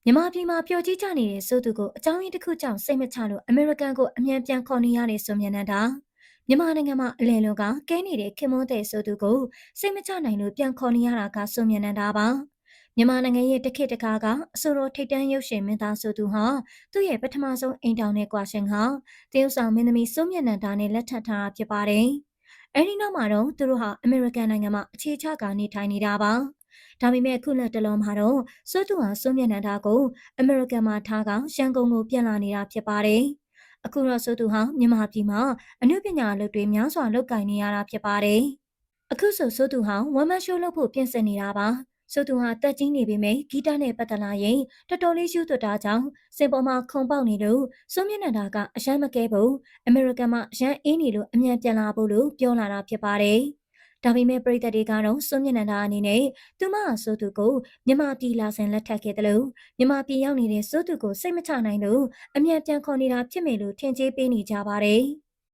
မြန်မာပြည်မှာပျော်ကြီးကြနေတဲ့ဆိုသူကိုအကြောင်းရင်းတစ်ခုကြောင့်စိတ်မချလို့အမေရိကန်ကိုအမြန်ပြန်ခေါ်နေရတဲ့ဆိုမြန်နန္ဒာမြန်မာနိုင်ငံမှာအလယ်လုံးကကဲနေတဲ့ခင်မွန်းတဲ့ဆိုသူကိုစိတ်မချနိုင်လို့ပြန်ခေါ်နေရတာကဆိုမြန်နန္ဒာပါမြန်မာနိုင်ငံရဲ့တခေတ်တကားကအဆိုတော်ထိတ်တန်းရုပ်ရှင်မင်းသားဆိုသူဟာသူ့ရဲ့ပထမဆုံးအိမ်တောင်နဲ့ကွာရှင်ဟာတရုတ်ဆောင်မင်းသမီးဆိုမြန်နန္ဒာနဲ့လက်ထပ်ထားတာဖြစ်ပါတယ်အဲဒီနောက်မှာတော့သူတို့ဟာအမေရိကန်နိုင်ငံမှာအခြေချကနေထိုင်နေတာပါဒါပေမဲ့ခုလက်တလုံးမှာတော့စိုးသူဟာစိုးမျက်နှာသားကိုအမေရိကန်မှာထားကရန်ကုန်ကိုပြန်လာနေတာဖြစ်ပါတယ်။အခုတော့စိုးသူဟာမြန်မာပြည်မှာအနုပညာအလုပ်တွေများစွာလုပ်ကိုင်နေရတာဖြစ်ပါတယ်။အခုဆိုစိုးသူဟာဝမ်မန်ရှိုးလုပ်ဖို့ပြင်ဆင်နေတာပါ။စိုးသူဟာတက်ကြီးနေပေမဲ့ဂီတနဲ့ပတ်သက်လာရင်တော်တော်လေးယူသွတ်တာကြောင့်စင်ပေါ်မှာခုံပေါက်နေလို့စိုးမျက်နှာသားကအရန်မကဲဘူးအမေရိကန်မှာရန်အေးနေလို့အမြန်ပြန်လာဖို့လို့ပြောလာတာဖြစ်ပါတယ်။ဒါပေမဲ့ပြည်သက်တွေကတော့စွန့်မျက်နှာတာအနေနဲ့သူမဟာဆိုသူကိုမြန်မာပြည်လာဆင်လက်ထပ်ခဲ့တယ်လို့မြန်မာပြည်ရောက်နေတဲ့ဆိုသူကိုစိတ်မချနိုင်လို့အမြန်ပြန်ခေါ်နေတာဖြစ်မယ်လို့ထင်ကြေးပေးနေကြပါတယ်။